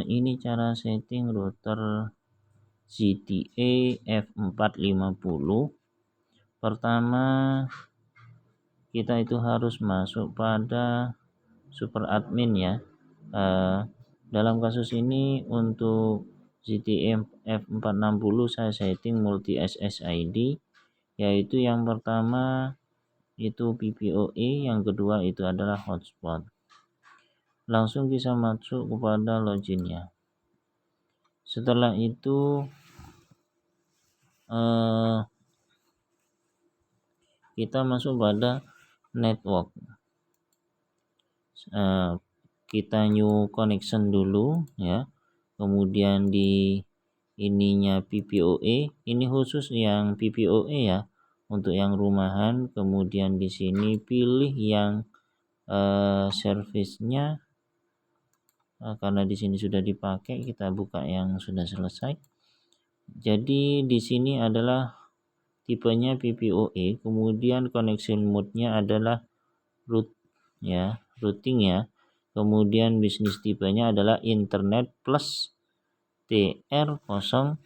Ini cara setting router ZTE F450. Pertama, kita itu harus masuk pada super admin ya. Dalam kasus ini untuk ZTE F460 saya setting multi SSID, yaitu yang pertama itu PPOE, yang kedua itu adalah hotspot. Langsung bisa masuk kepada loginnya. Setelah itu kita masuk pada network. Kita new connection dulu ya. Kemudian di ininya PPOE, ini khusus yang PPOE ya, untuk yang rumahan. Kemudian di sini pilih yang servisnya, karena di sini sudah dipakai, kita buka yang sudah selesai. Jadi di sini adalah tipenya PPOE, kemudian connection mode-nya adalah root ya, routing ya. Kemudian bisnis tipenya adalah internet plus TR069.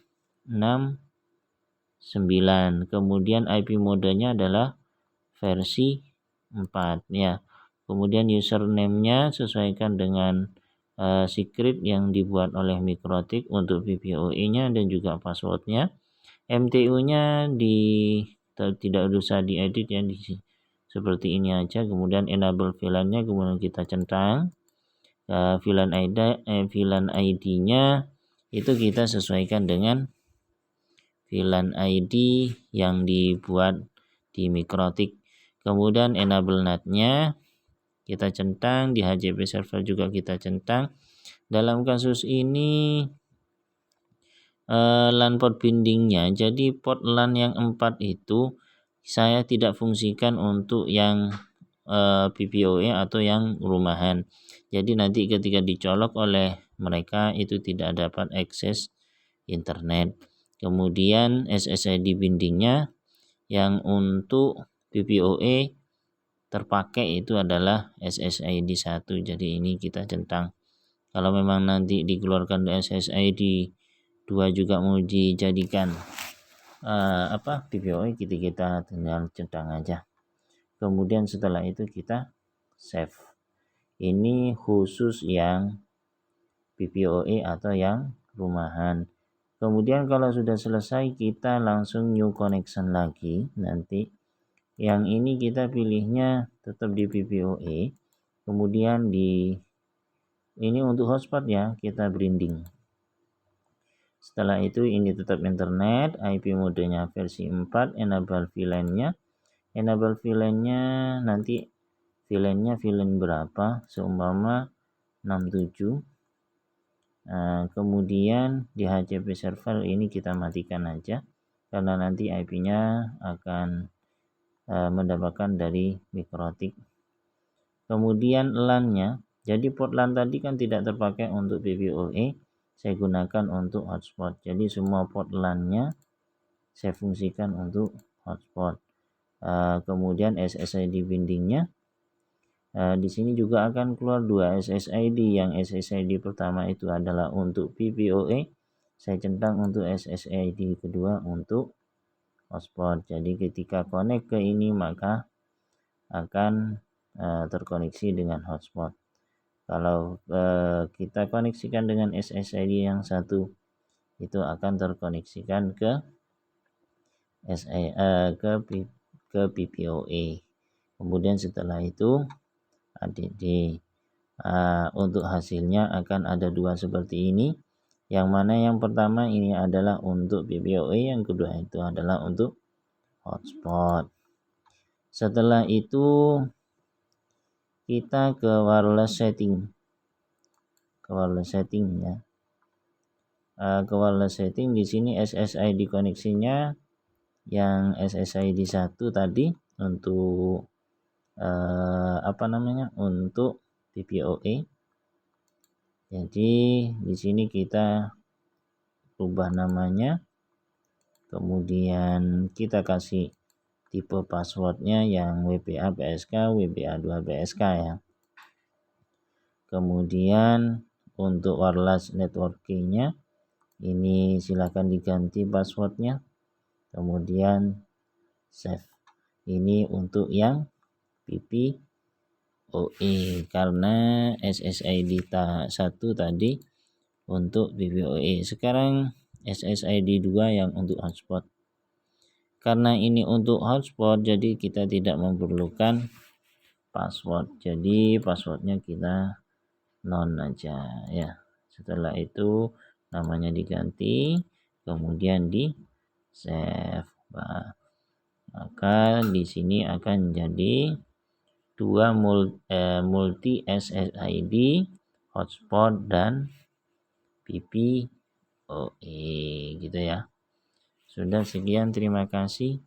Kemudian IP modenya adalah versi 4 ya. Kemudian username-nya sesuaikan dengan secret yang dibuat oleh Mikrotik untuk PPOE-nya dan juga passwordnya. MTU-nya tidak usah diedit ya, seperti ini aja. Kemudian enable VLAN-nya, kemudian kita centang VLAN ID-nya itu kita sesuaikan dengan VLAN ID yang dibuat di Mikrotik. Kemudian enable NAT-nya kita centang, di HCP server juga kita centang. Dalam kasus ini LAN port bindingnya, jadi port LAN yang 4 itu saya tidak fungsikan untuk yang PPOE atau yang rumahan. Jadi nanti ketika dicolok oleh mereka itu tidak dapat akses internet. Kemudian SSID bindingnya yang untuk PPOE terpakai itu adalah SSID 1. Jadi ini kita centang. Kalau memang nanti dikeluarkan SSID 2 juga mau dijadikan PPOE, kita tinggal centang aja. Kemudian setelah itu kita save. Ini khusus yang PPOE atau yang rumahan. Kemudian kalau sudah selesai kita langsung new connection lagi. Nanti yang ini kita pilihnya tetap di PPOE. Kemudian ini untuk hotspot ya, kita branding. Setelah itu ini tetap internet, IP modenya versi 4, enable VLAN-nya. Enable VLAN-nya nanti VLAN berapa, seumpama 67. Kemudian di HCP server ini kita matikan aja, karena nanti IP-nya akan mendapatkan dari Mikrotik. Kemudian LAN-nya, jadi port LAN tadi kan tidak terpakai untuk PPOE, saya gunakan untuk hotspot. Jadi semua port LAN-nya saya fungsikan untuk hotspot. Kemudian SSID bindingnya, di sini juga akan keluar 2 SSID. Yang SSID pertama itu adalah untuk PPOE, saya centang untuk SSID kedua untuk hotspot. Jadi ketika connect ke ini maka akan terkoneksi dengan hotspot. Kalau kita koneksikan dengan SSID yang satu, itu akan terkoneksikan ke PPOE. Kemudian setelah itu ADD. Untuk hasilnya akan ada 2 seperti ini. Yang mana yang pertama ini adalah untuk PPOE, yang kedua itu adalah untuk hotspot. Setelah itu kita ke wireless setting. Ya. Ke wireless setting, di sini SSID koneksinya yang SSID 1 tadi untuk untuk PPOE. Jadi di sini kita rubah namanya, kemudian kita kasih tipe passwordnya yang WPA PSK, WPA2 PSK ya. Kemudian untuk wireless networking-nya ini silahkan diganti passwordnya, kemudian save. Ini untuk yang PPOE karena SSID 1 tadi untuk PPOE. Sekarang SSID 2 yang untuk hotspot. Karena ini untuk hotspot, jadi kita tidak memerlukan password. Jadi passwordnya kita non aja ya. Setelah itu namanya diganti, kemudian di save. Maka di sini akan jadi 2 multi SSID, hotspot dan PPOE gitu ya. Sudah, sekian, terima kasih.